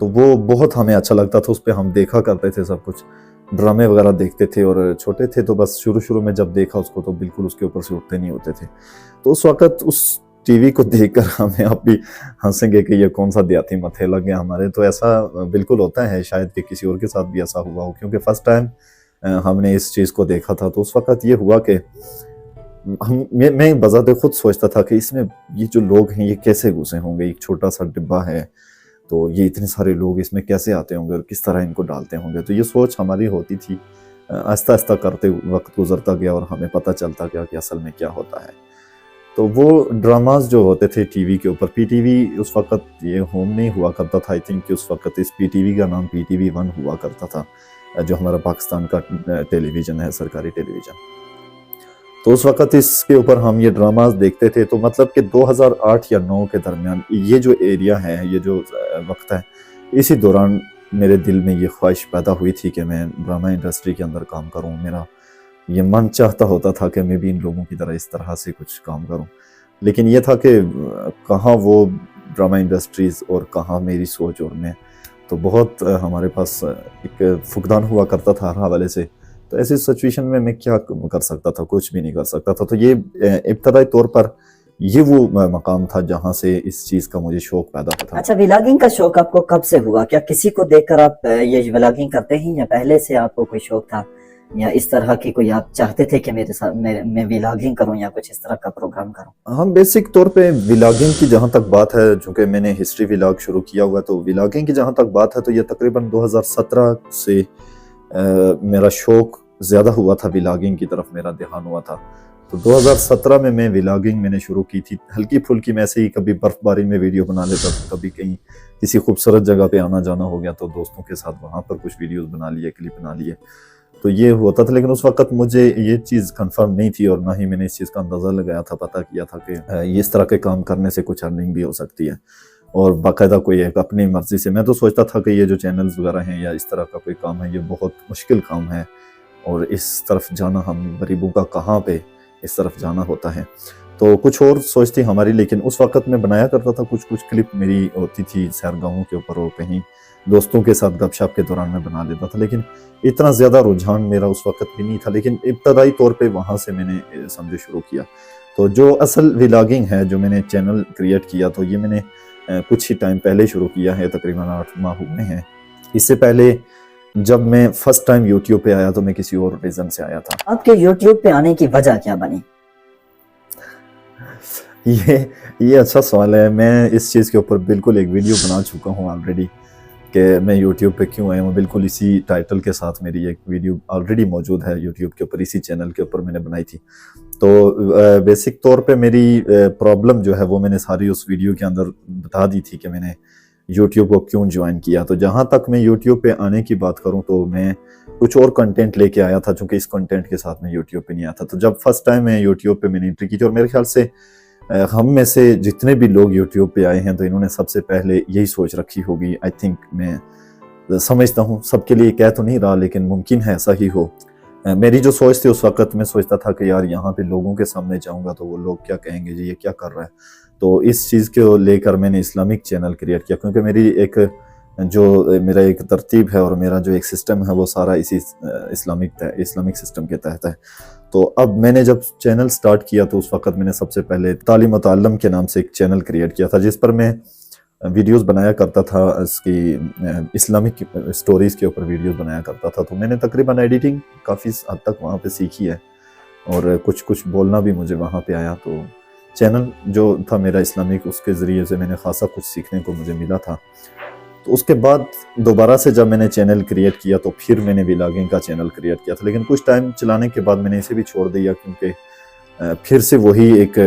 تو وہ بہت ہمیں اچھا لگتا تھا، اس پہ ہم دیکھا کرتے تھے سب کچھ، ڈرامے وغیرہ دیکھتے تھے، اور چھوٹے تھے تو بس شروع میں جب دیکھا اس کو تو بالکل اس کے اوپر سے اٹھتے نہیں ہوتے تھے. تو اس وقت اس ٹی وی کو دیکھ کر ہمیں آپ بھی ہنسیں گے کہ یہ کون سا دیہاتی متھے لگ گیا ہمارے. تو ایسا بالکل ہوتا ہے، شاید کہ کسی اور کے ساتھ بھی ایسا ہوا ہو، کیونکہ فرسٹ ٹائم ہم نے اس چیز کو دیکھا تھا. تو اس وقت یہ ہوا کہ میں بذات خود سوچتا تھا کہ اس میں یہ جو لوگ ہیں یہ کیسے گھسے ہوں گے، ایک چھوٹا سا ڈبہ ہے تو یہ اتنے سارے لوگ اس میں کیسے آتے ہوں گے اور کس طرح ان کو ڈالتے ہوں گے. تو یہ سوچ ہماری ہوتی تھی. آہستہ آہستہ کرتے وقت گزرتا گیا اور ہمیں پتہ چلتا گیا کہ اصل میں کیا ہوتا ہے. تو وہ ڈراماز جو ہوتے تھے ٹی وی کے اوپر، پی ٹی وی اس وقت یہ ہوم نہیں ہوا کرتا تھا، آئی تھنک کہ اس وقت اس پی ٹی وی کا نام پی ٹی وی 1 ہوا کرتا تھا، جو ہمارا پاکستان کا ٹیلی ویژن ہے، سرکاری ٹیلی ویژن. تو اس وقت اس کے اوپر ہم یہ ڈراماز دیکھتے تھے. تو مطلب کہ 2008 یا 9 کے درمیان یہ جو ایریا ہے، یہ جو وقت ہے، اسی دوران میرے دل میں یہ خواہش پیدا ہوئی تھی کہ میں ڈرامہ انڈسٹری کے اندر کام کروں. میرا یہ من چاہتا ہوتا تھا کہ میں بھی ان لوگوں کی طرح اس طرح سے کچھ کام کروں. لیکن یہ تھا کہ کہاں وہ ڈرامہ انڈسٹریز اور کہاں میری سوچ، اور میں تو بہت ہمارے پاس ایک فقدان ہوا کرتا تھا ہر حوالے سے. تو ایسی سچویشن میں کیا کر سکتا تھا؟ کچھ بھی نہیں کر سکتا تھا. تو یہ ابتدائی طور پر یہ وہ مقام تھا جہاں سے اس چیز کا مجھے شوق پیدا ہوتا. اچھا، ولاگنگ کا شوق آپ کو کب سے ہوا؟ کیا کسی کو دیکھ کر آپ یہ ولاگنگ کرتے ہیں، یا پہلے سے آپ کو کوئی شوق تھا، یا اس طرح کی کوئی آپ چاہتے تھے کہ میرے ساتھ میں ولاگنگ کروں یا کچھ اس طرح کا پروگرام کروں؟ ہم بیسک طور پہ ولاگنگ کی جہاں تک بات ہے، چونکہ میں نے ہسٹری ولاگ شروع کیا ہوا، تو ولاگنگ کی جہاں تک بات ہے تو یہ تقریباً 2017 سے میرا شوق زیادہ ہوا تھا، ولاگنگ کی طرف میرا دھیان ہوا تھا. تو 2017 میں ولاگنگ میں نے شروع کی تھی، ہلکی پھلکی میں سے ہی کبھی برف باری میں ویڈیو بنا لیتا تھا، کبھی کہیں کسی خوبصورت جگہ پہ آنا جانا ہو گیا تو دوستوں کے ساتھ وہاں پر کچھ ویڈیوز بنا لیے، کلپ بنا لیے. تو یہ ہوتا تھا. لیکن اس وقت مجھے یہ چیز کنفرم نہیں تھی، اور نہ ہی میں نے اس چیز کا اندازہ لگایا تھا، پتہ کیا تھا کہ یہ اس طرح کے کام کرنے سے کچھ ارننگ بھی ہو سکتی ہے، اور باقاعدہ کوئی ایک اپنی مرضی سے. میں تو سوچتا تھا کہ یہ جو چینلز وغیرہ ہیں یا اس طرح کا کوئی کام ہے، یہ بہت مشکل کام ہے، اور اس طرف جانا ہم غریبوں کا کہاں پہ اس طرف جانا ہوتا ہے. تو کچھ اور سوچ تھی ہماری. لیکن اس وقت میں بنایا کرتا تھا کچھ کلپ میری ہوتی تھی سیرگاہوں کے اوپر، اور کہیں دوستوں کے ساتھ گپ شپ کے دوران میں بنا لیتا تھا. لیکن اتنا زیادہ رجحان میرا اس وقت بھی نہیں تھا. لیکن ابتدائی طور پہ وہاں سے میں نے سمجھو شروع کیا. تو جو اصل ولاگنگ ہے، جو میں نے چینل کریٹ کیا، تو یہ میں نے کچھ ہی ٹائم پہلے شروع کیا ہے، تقریباً 8 ماہ ہوئے ہیں. اس سے پہلے جب میں فرسٹ ٹائم یوٹیوب پہ آیا تو میں کسی اور ریزن سے آیا تھا. آپ کے یوٹیوب پہ آنے کی وجہ کیا بنی؟ یہ اچھا سوال ہے. میں اس چیز کے اوپر بالکل ایک ویڈیو بنا چکا ہوں آلریڈی کہ میں یوٹیوب پہ کیوں آیا ہوں. بالکل اسی ٹائٹل کے ساتھ میری ایک ویڈیو آلریڈی موجود ہے یوٹیوب کے اوپر، اسی چینل کے اوپر میں نے بنائی تھی. تو بیسک طور پہ میری پرابلم جو ہے وہ میں نے ساری اس ویڈیو کے اندر بتا دی تھی کہ میں نے یوٹیوب کو کیوں جوائن کیا. تو جہاں تک میں یوٹیوب پہ آنے کی بات کروں تو میں کچھ اور کنٹینٹ لے کے آیا تھا، چونکہ اس کنٹینٹ کے ساتھ میں یوٹیوب پہ نہیں آیا تھا. تو جب فرسٹ ٹائم میں یوٹیوب پہ میں نے انٹری کی تھی، اور میرے خیال سے ہم میں سے جتنے بھی لوگ یوٹیوب پہ آئے ہیں تو انہوں نے سب سے پہلے یہی سوچ رکھی ہوگی. آئی تھنک، میں سمجھتا ہوں، سب کے لیے کہہ تو نہیں رہا لیکن ممکن ہے ایسا ہی ہو. میری جو سوچ تھی اس وقت، میں سوچتا تھا کہ یار یہاں پہ لوگوں کے سامنے جاؤں گا تو وہ لوگ کیا کہیں گے، جی یہ کیا کر رہا ہے. تو اس چیز کو لے کر میں نے اسلامک چینل کریٹ کیا، کیونکہ میرا ایک ترتیب ہے اور میرا جو ایک سسٹم ہے وہ سارا اسی اسلامک سسٹم کے تحت ہے. تو اب میں نے جب چینل سٹارٹ کیا تو اس وقت میں نے سب سے پہلے تعلیم و تعلم کے نام سے ایک چینل کریٹ کیا تھا، جس پر میں ویڈیوز بنایا کرتا تھا، اس کی اسلامک سٹوریز کے اوپر ویڈیوز بنایا کرتا تھا. تو میں نے تقریباً ایڈیٹنگ کافی حد تک وہاں پہ سیکھی ہے، اور کچھ بولنا بھی مجھے وہاں پہ آیا. تو چینل جو تھا میرا اسلامک، اس کے ذریعے سے میں نے خاصا کچھ سیکھنے کو مجھے ملا تھا. تو اس کے بعد دوبارہ سے جب میں نے چینل کریٹ کیا تو پھر میں نے ولاگنگ کا چینل کریٹ کیا تھا. لیکن کچھ ٹائم چلانے کے بعد میں نے اسے بھی چھوڑ دیا، کیونکہ پھر سے وہی ایک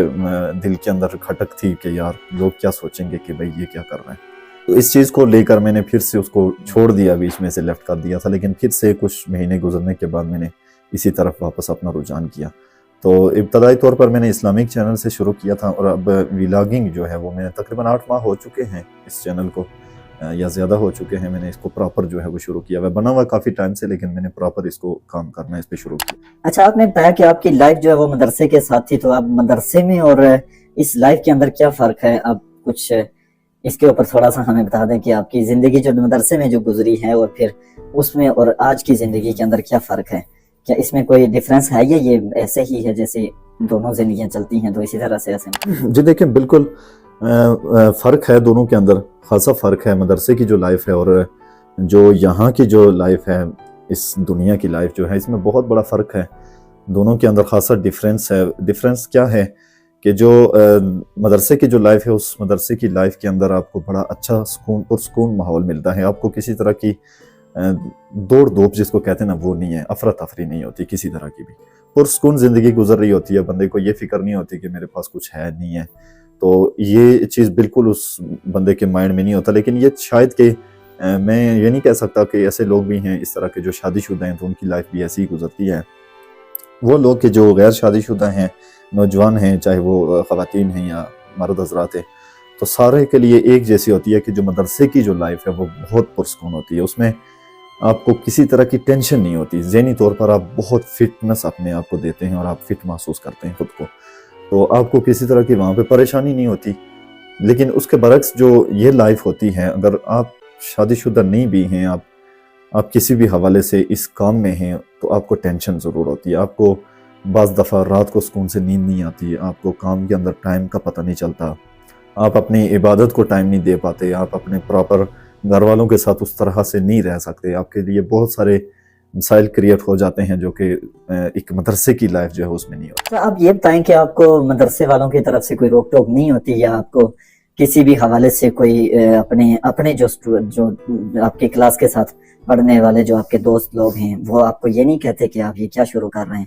دل کے اندر کھٹک تھی کہ یار لوگ کیا سوچیں گے کہ بھائی یہ کیا کر رہے ہیں. تو اس چیز کو لے کر میں نے پھر سے اس کو چھوڑ دیا، بیچ میں سے لیفٹ کر دیا تھا. لیکن پھر سے کچھ مہینے گزرنے کے بعد میں نے اسی طرف واپس اپنا رجحان کیا. تو ابتدائی طور پر میں نے اسلامک چینل سے شروع کیا تھا، اور اب ولاگنگ جو ہے وہ میں تقریباً 8 ماہ ہو چکے ہیں اس چینل کو، یا زیادہ ہو چکے ہیں. میں نے اس کو پراپر جو ہے وہ شروع کیا. وہ بنا ہوا کافی ٹائم سے، لیکن میں نے پراپر اس کو کام کرنا اس پہ شروع کیا. اچھا، آپ نے بتایا کہ آپ کی لائف جو ہے وہ مدرسے کے ساتھ تھی، تو آپ مدرسے میں اور اس لائف کے اندر کیا فرق ہے؟ آپ کچھ اس کے اوپر تھوڑا سا ہمیں بتا دیں کہ آپ کی زندگی جو مدرسے میں جو گزری ہے اور پھر اس میں اور آج کی زندگی کے اندر کیا فرق ہے، کیا اس میں کوئی ڈفرینس ہے یا یہ ایسے ہی ہے جیسے دونوں زندگیاں چلتی ہیں تو اسی طرح سے ایسے؟ جی دیکھیں بالکل فرق ہے دونوں کے اندر، خاصا فرق ہے مدرسے کی جو لائف ہے اور جو یہاں کی جو لائف ہے، اس دنیا کی لائف جو ہے، اس میں بہت بڑا فرق ہے دونوں کے اندر، خاصا ڈفرینس ہے۔ ڈفرینس کیا ہے کہ جو مدرسے کی جو لائف ہے، اس مدرسے کی لائف کے اندر آپ کو بڑا اچھا پرسکون ماحول ملتا ہے، آپ کو کسی طرح کی دوڑ دھوپ جس کو کہتے ہیں نا وہ نہیں ہے، افراتفری نہیں ہوتی کسی طرح کی بھی، پرسکون زندگی گزر رہی ہوتی ہے، بندے کو یہ فکر نہیں ہوتی کہ میرے پاس کچھ ہے نہیں ہے، تو یہ چیز بالکل اس بندے کے مائنڈ میں نہیں ہوتا۔ لیکن یہ شاید کہ میں یہ نہیں کہہ سکتا کہ ایسے لوگ بھی ہیں اس طرح کے جو شادی شدہ ہیں تو ان کی لائف بھی ایسی ہی گزرتی ہے۔ وہ لوگ کہ جو غیر شادی شدہ ہیں، نوجوان ہیں، چاہے وہ خواتین ہیں یا مرد حضرات ہیں، تو سارے کے لیے ایک جیسی ہوتی ہے کہ جو مدرسے کی جو لائف ہے وہ بہت پرسکون ہوتی ہے، اس میں آپ کو کسی طرح کی ٹینشن نہیں ہوتی، ذہنی طور پر آپ بہت فٹنس اپنے آپ کو دیتے ہیں اور آپ فٹ محسوس کرتے ہیں خود کو، تو آپ کو کسی طرح کی وہاں پہ پریشانی نہیں ہوتی۔ لیکن اس کے برعکس جو یہ لائف ہوتی ہے، اگر آپ شادی شدہ نہیں بھی ہیں، آپ کسی بھی حوالے سے اس کام میں ہیں تو آپ کو ٹینشن ضرور ہوتی ہے، آپ کو بعض دفعہ رات کو سکون سے نیند نہیں آتی، آپ کو کام کے اندر ٹائم کا پتہ نہیں چلتا، آپ اپنی عبادت کو ٹائم نہیں دے پاتے، آپ اپنے پراپر گھر والوں کے ساتھ اس طرح سے نہیں رہ سکتے، آپ کے لیے بہت سارے مسائل کریٹ ہو جاتے ہیں جو کہ ایک مدرسے کی لائف جو ہے اس میں نہیں ہوتی۔ آپ یہ بتائیں کہ آپ کو مدرسے والوں کی طرف سے کوئی روک ٹوک نہیں ہوتی یا آپ کو کسی بھی حوالے سے کوئی اپنے جو آپ کی کلاس کے ساتھ پڑھنے والے جو آپ کے دوست لوگ ہیں وہ آپ کو یہ نہیں کہتے کہ آپ یہ کیا شروع کر رہے ہیں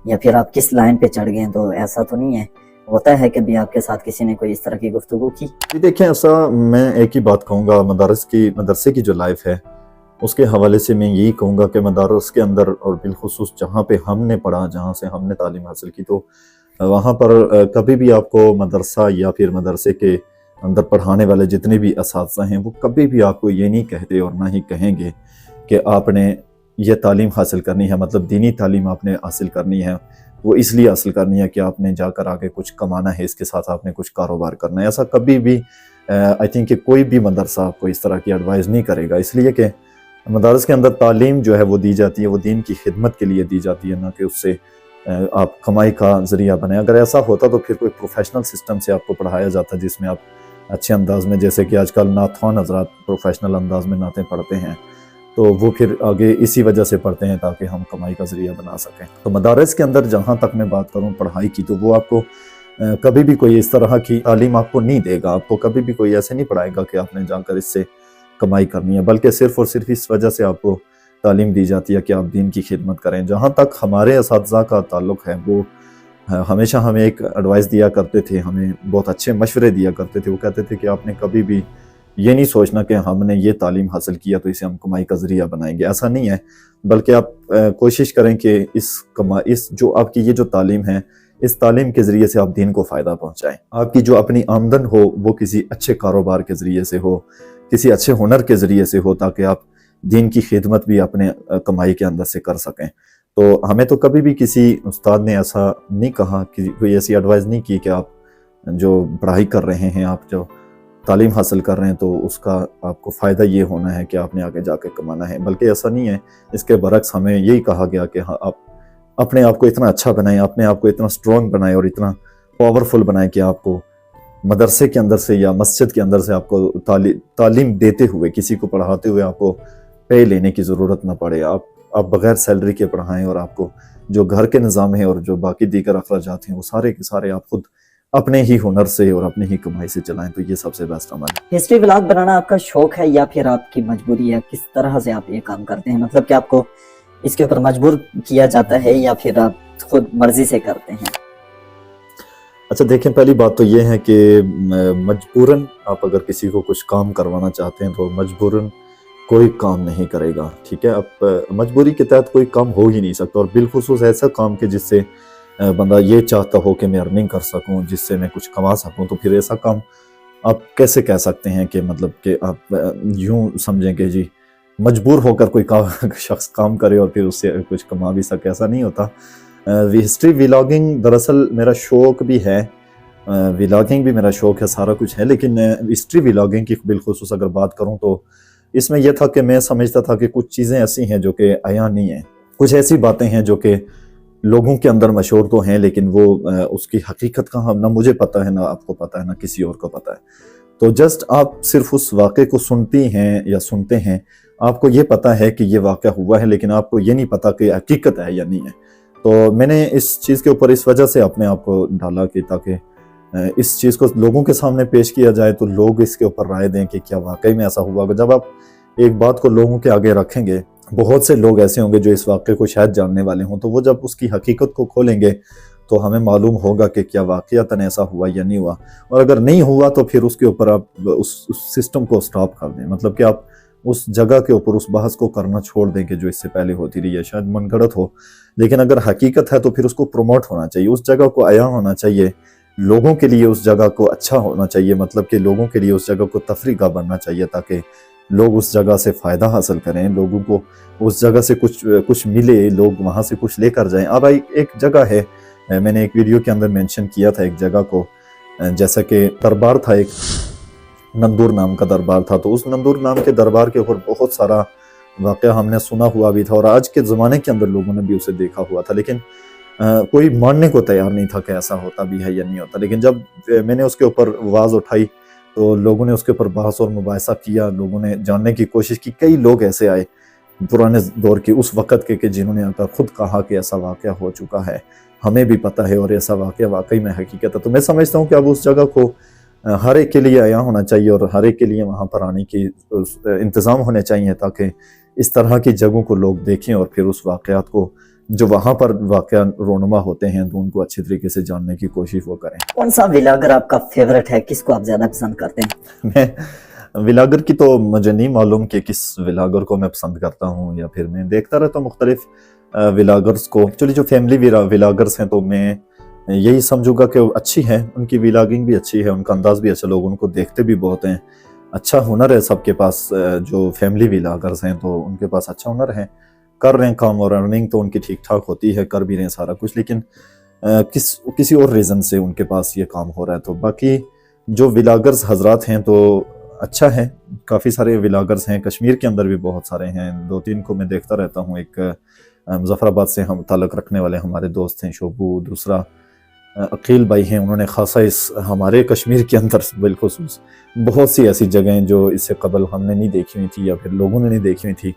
یا پھر آپ کس لائن پہ چڑھ گئے ہیں؟ تو ایسا تو نہیں ہے، ہوتا ہے کہ بھی آپ کے ساتھ کسی نے کوئی اس طرح کی گفتگو کی؟ دیکھیں ایسا میں ایک ہی بات کہوں گا، مدرسے کی جو لائف ہے اس کے حوالے سے میں یہی کہوں گا کہ مدارس کے اندر اور بالخصوص جہاں پہ ہم نے پڑھا، جہاں سے ہم نے تعلیم حاصل کی، تو وہاں پر کبھی بھی آپ کو مدرسہ یا پھر مدرسے کے اندر پڑھانے والے جتنے بھی اساتذہ ہیں وہ کبھی بھی آپ کو یہ نہیں کہتے اور نہ ہی کہیں گے کہ آپ نے یہ تعلیم حاصل کرنی ہے، مطلب دینی تعلیم آپ نے حاصل کرنی ہے، وہ اس لیے حاصل کرنی ہے کہ آپ نے جا کر آگے کچھ کمانا ہے، اس کے ساتھ آپ نے کچھ کاروبار کرنا ہے۔ ایسا کبھی بھی آئی تھنک کہ کوئی بھی مدرسہ آپ کو اس طرح کی ایڈوائز نہیں کرے گا، اس لیے کہ مدارس کے اندر تعلیم جو ہے وہ دی جاتی ہے، وہ دین کی خدمت کے لیے دی جاتی ہے، نہ کہ اس سے آپ کمائی کا ذریعہ بنیں۔ اگر ایسا ہوتا تو پھر کوئی پروفیشنل سسٹم سے آپ کو پڑھایا جاتا جس میں آپ اچھے انداز میں، جیسے کہ آج کل نعت خوان حضرات پروفیشنل انداز میں نعتیں پڑھتے ہیں، تو وہ پھر آگے اسی وجہ سے پڑھتے ہیں تاکہ ہم کمائی کا ذریعہ بنا سکیں۔ تو مدارس کے اندر جہاں تک میں بات کروں پڑھائی کی، تو وہ آپ کو کبھی بھی کوئی اس طرح کی تعلیم آپ کو نہیں دے گا، آپ کو کبھی بھی کوئی ایسے نہیں پڑھائے گا کہ آپ نے جا کر اس سے کمائی کرنی ہے، بلکہ صرف اور صرف اس وجہ سے آپ کو تعلیم دی جاتی ہے کہ آپ دین کی خدمت کریں۔ جہاں تک ہمارے اساتذہ کا تعلق ہے، وہ ہمیشہ ہمیں ایک ایڈوائس دیا کرتے تھے، ہمیں بہت اچھے مشورے دیا کرتے تھے، وہ کہتے تھے کہ آپ نے کبھی بھی یہ نہیں سوچنا کہ ہم نے یہ تعلیم حاصل کیا تو اسے ہم کمائی کا ذریعہ بنائیں گے، ایسا نہیں ہے، بلکہ آپ کوشش کریں کہ اس جو آپ کی یہ جو تعلیم ہے، اس تعلیم کے ذریعے سے آپ دین کو فائدہ پہنچائیں، آپ کی جو اپنی آمدن ہو وہ کسی اچھے کاروبار کے ذریعے سے ہو، کسی اچھے ہنر کے ذریعے سے ہو، تاکہ آپ دین کی خدمت بھی اپنے کمائی کے اندر سے کر سکیں۔ تو ہمیں تو کبھی بھی کسی استاد نے ایسا نہیں کہا، کوئی ایسی ایڈوائز نہیں کی کہ آپ جو پڑھائی کر رہے ہیں، آپ جو تعلیم حاصل کر رہے ہیں تو اس کا آپ کو فائدہ یہ ہونا ہے کہ آپ نے آگے جا کے کمانا ہے، بلکہ ایسا نہیں ہے۔ اس کے برعکس ہمیں یہی کہا گیا کہ آپ اپنے آپ کو اتنا اچھا بنائیں، اپنے آپ کو اتنا سٹرونگ بنائیں اور اتنا پاورفل بنائیں کہ آپ کو مدرسے کے اندر سے یا مسجد کے اندر سے آپ کو تعلیم دیتے ہوئے، کسی کو پڑھاتے ہوئے آپ کو پے لینے کی ضرورت نہ پڑے، آپ بغیر سیلری کے پڑھائیں، اور آپ کو جو گھر کے نظام ہے اور جو باقی دیگر اخراجات ہیں وہ سارے کے سارے آپ خود اپنے ہی ہنر سے اور اپنے ہی کمائی سے چلائیں، تو یہ سب سے بیسٹ عمل ہے۔ ہسٹری ولاگ بنانا آپ کا شوق ہے یا پھر آپ کی مجبوری ہے؟ کس طرح سے آپ یہ کام کرتے ہیں؟ مطلب کہ آپ کو اس کے اوپر مجبور کیا جاتا ہے یا پھر آپ خود مرضی سے کرتے ہیں؟ اچھا دیکھیں، پہلی بات تو یہ ہے کہ مجبوراً آپ اگر کسی کو کچھ کام کروانا چاہتے ہیں تو مجبوراً کوئی کام نہیں کرے گا، ٹھیک ہے؟ اب مجبوری کے تحت کوئی کام ہو ہی نہیں سکتا، اور بالخصوص ایسا کام کہ جس سے بندہ یہ چاہتا ہو کہ میں ارننگ کر سکوں، جس سے میں کچھ کما سکوں، تو پھر ایسا کام آپ کیسے کہہ سکتے ہیں کہ مطلب کہ آپ یوں سمجھیں کہ جی مجبور ہو کر کوئی شخص کام کرے اور پھر اس سے کچھ کما بھی سکے، ایسا نہیں ہوتا۔ ہسٹری ولاگنگ دراصل میرا شوق بھی ہے ولاگنگ بھی میرا شوق ہے, سارا کچھ ہے, لیکن ہسٹری ولاگنگ کی بالخصوص اگر بات کروں تو اس میں یہ تھا کہ میں سمجھتا تھا کہ کچھ چیزیں ایسی ہیں جو کہ عیاں نہیں ہیں, کچھ ایسی باتیں ہیں جو کہ لوگوں کے اندر مشہور تو ہیں لیکن وہ اس کی حقیقت کا نہ مجھے پتہ ہے, نہ آپ کو پتہ ہے, نہ کسی اور کو پتہ ہے. تو جسٹ آپ صرف اس واقعے کو سنتی ہیں یا سنتے ہیں, آپ کو یہ پتہ ہے کہ یہ واقعہ ہوا ہے, لیکن آپ کو یہ نہیں پتہ کہ حقیقت ہے یا نہیں ہے. تو میں نے اس چیز کے اوپر اس وجہ سے اپنے آپ کو ڈالا کہ تاکہ اس چیز کو لوگوں کے سامنے پیش کیا جائے تو لوگ اس کے اوپر رائے دیں کہ کیا واقعی میں ایسا ہوا. جب آپ ایک بات کو لوگوں کے آگے رکھیں گے, بہت سے لوگ ایسے ہوں گے جو اس واقعے کو شاید جاننے والے ہوں, تو وہ جب اس کی حقیقت کو کھولیں گے تو ہمیں معلوم ہوگا کہ کیا واقعتاً ایسا ہوا یا نہیں ہوا. اور اگر نہیں ہوا تو پھر اس کے اوپر آپ اس سسٹم کو سٹاپ کر دیں, مطلب کہ آپ اس جگہ کے اوپر اس بحث کو کرنا چھوڑ دیں کہ جو اس سے پہلے ہوتی رہی ہے, شاید من گھڑت ہو, لیکن اگر حقیقت ہے تو پھر اس کو پروموٹ ہونا چاہیے, اس جگہ کو عیاں ہونا چاہیے, لوگوں کے لیے اس جگہ کو اچھا ہونا چاہیے, مطلب کہ لوگوں کے لیے اس جگہ کو تفریح گاہ بننا چاہیے تاکہ لوگ اس جگہ سے فائدہ حاصل کریں, لوگوں کو اس جگہ سے کچھ ملے, لوگ وہاں سے کچھ لے کر جائیں. اب ایک جگہ ہے, میں نے ایک ویڈیو کے اندر مینشن کیا تھا ایک جگہ کو, جیسا کہ دربار تھا, ایک نندور نام کا دربار تھا, تو اس نندور نام کے دربار کے اوپر بہت سارا واقعہ ہم نے سنا ہوا بھی تھا اور آج کے زمانے کے اندر لوگوں نے بھی اسے دیکھا ہوا تھا, لیکن کوئی ماننے کو تیار نہیں تھا کہ ایسا ہوتا بھی ہے یا نہیں ہوتا. لیکن جب میں نے اس کے اوپر آواز اٹھائی تو لوگوں نے اس کے اوپر بحث اور مباحثہ کیا, لوگوں نے جاننے کی کوشش کی. کئی لوگ ایسے آئے پرانے دور کے اس وقت کے کہ جنہوں نے آ کر خود کہا کہ ایسا واقعہ ہو چکا ہے, ہمیں بھی پتہ ہے اور ایسا واقعہ واقعی میں حقیقت ہے. تو میں سمجھتا ہوں کہ اب اس جگہ کو ہر ایک کے لیے عیاں ہونا چاہیے اور ہر ایک کے لیے وہاں پر آنے کی انتظام ہونے چاہیے تاکہ اس طرح کی جگہوں کو لوگ دیکھیں اور پھر اس واقعات کو جو وہاں پر واقعہ رونما ہوتے ہیں تو ان کو اچھی طریقے سے جاننے کی کوشش وہ کریں. کون سا ولاگر آپ کا فیورٹ ہے, کس کو آپ زیادہ پسند کرتے ہیں؟ میں ولاگر کی تو مجھے نہیں معلوم کہ کس ولاگر کو میں پسند کرتا ہوں, یا پھر میں دیکھتا رہتا ہوں مختلف ولاگرز کو. ایکچولی جو فیملی ولاگرز ہیں تو میں یہی سمجھوں گا کہ وہ اچھی ہیں, ان کی ولاگنگ بھی اچھی ہے, ان کا انداز بھی اچھا, لوگ ان کو دیکھتے بھی بہت ہیں, اچھا ہنر ہے سب کے پاس. جو فیملی ولاگرز ہیں تو ان کے پاس اچھا ہنر ہے, کر رہے ہیں کام اور ارننگ تو ان کی ٹھیک ٹھاک ہوتی ہے, کر بھی رہے ہیں سارا کچھ, لیکن کسی اور ریزن سے ان کے پاس یہ کام ہو رہا ہے. تو باقی جو ولاگرز حضرات ہیں تو اچھا ہے, کافی سارے ولاگرز ہیں, کشمیر کے اندر بھی بہت سارے ہیں, 2-3 کو میں دیکھتا رہتا ہوں. ایک مظفر آباد سے ہم تعلق رکھنے والے ہمارے دوست ہیں شوبو, دوسرا عقیل بھائی ہیں, انہوں نے خاصا اس ہمارے کشمیر کے اندر بالخصوص بہت سی ایسی جگہیں جو اس سے قبل ہم نے نہیں دیکھی ہوئی تھی یا پھر لوگوں نے نہیں دیکھی ہوئی تھی,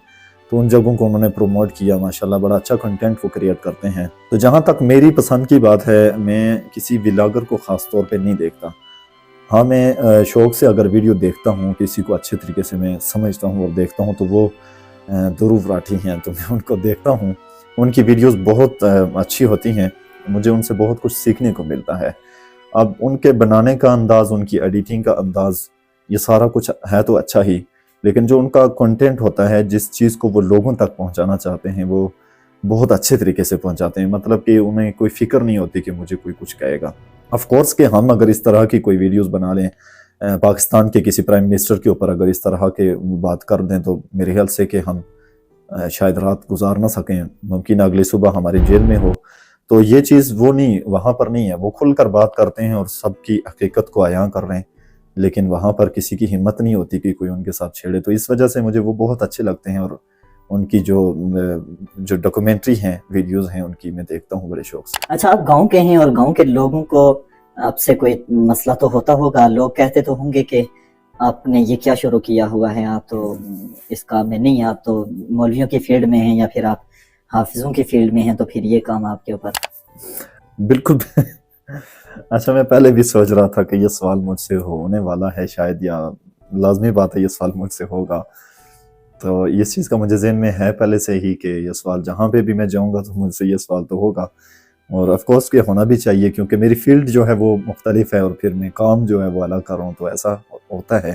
تو ان جگہوں کو انہوں نے پروموٹ کیا. ماشاءاللہ بڑا اچھا کنٹینٹ وہ کریٹ کرتے ہیں. تو جہاں تک میری پسند کی بات ہے, میں کسی ولاگر کو خاص طور پہ نہیں دیکھتا. ہاں میں شوق سے اگر ویڈیو دیکھتا ہوں, کسی کو اچھے طریقے سے میں سمجھتا ہوں اور دیکھتا ہوں, تو وہ دروف راٹھی ہیں, تو میں ان کو دیکھتا ہوں. ان کی ویڈیوز بہت اچھی ہوتی ہیں, مجھے ان سے بہت کچھ سیکھنے کو ملتا ہے. اب ان کے بنانے کا انداز, ان کی ایڈیٹنگ کا انداز, یہ سارا کچھ ہے تو اچھا ہی, لیکن جو ان کا کنٹینٹ ہوتا ہے, جس چیز کو وہ لوگوں تک پہنچانا چاہتے ہیں, وہ بہت اچھے طریقے سے پہنچاتے ہیں. مطلب کہ انہیں کوئی فکر نہیں ہوتی کہ مجھے کوئی کچھ کہے گا. آف کورس کہ ہم اگر اس طرح کی کوئی ویڈیوز بنا لیں, پاکستان کے کسی پرائم منسٹر کے اوپر اگر اس طرح کے بات کر دیں, تو میرے خیال سے کہ ہم شاید رات گزار نہ سکیں, ممکن اگلی صبح ہماری جیل میں ہو. تو یہ چیز وہ نہیں, وہاں پر نہیں ہے. وہ کھل کر بات کرتے ہیں اور سب کی حقیقت کو عیاں کر رہے ہیں, لیکن وہاں پر کسی کی ہمت نہیں ہوتی کہ کوئی ان کے ساتھ چھیڑے. تو اس وجہ سے مجھے وہ بہت اچھے لگتے ہیں, اور ان کی جو ڈاکومنٹری ہیں, ویڈیوز ہیں, ان کی میں دیکھتا ہوں بڑے شوق سے. اچھا, آپ گاؤں کے ہیں اور گاؤں کے لوگوں کو آپ سے کوئی مسئلہ تو ہوتا ہوگا, لوگ کہتے تو ہوں گے کہ آپ نے یہ کیا شروع کیا ہوا ہے, آپ تو اس کام میں نہیں, آپ تو مولویوں کی فیلڈ میں ہیں یا پھر آپ حافظوں کی فیلڈ میں ہیں, تو پھر یہ کام آپ کے اوپر. بالکل. اچھا, میں پہلے بھی سوچ رہا تھا کہ یہ سوال مجھ سے ہونے والا ہے شاید, یا لازمی بات ہے یہ سوال مجھ سے ہوگا. تو اس چیز کا مجھے ذہن میں ہے پہلے سے ہی کہ یہ سوال جہاں پہ بھی میں جاؤں گا تو مجھ سے یہ سوال تو ہوگا, اور آف کورس کہ ہونا بھی چاہیے, کیونکہ میری فیلڈ جو ہے وہ مختلف ہے اور پھر میں کام جو ہے وہ الگ کر رہا ہوں, تو ایسا ہوتا ہے.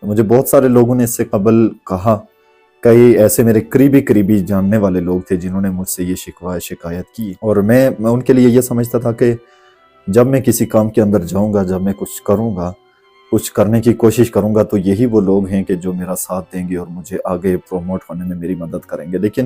مجھے بہت سارے لوگوں نے اس سے قبل کہا, کئی ایسے میرے قریبی جاننے والے لوگ تھے جنہوں نے مجھ سے یہ شکایت کی, اور میں ان کے لیے یہ سمجھتا تھا کہ جب میں کسی کام کے اندر جاؤں گا, جب میں کچھ کروں گا, کچھ کرنے کی کوشش کروں گا, تو یہی وہ لوگ ہیں کہ جو میرا ساتھ دیں گے اور مجھے آگے پروموٹ ہونے میں میری مدد کریں گے. لیکن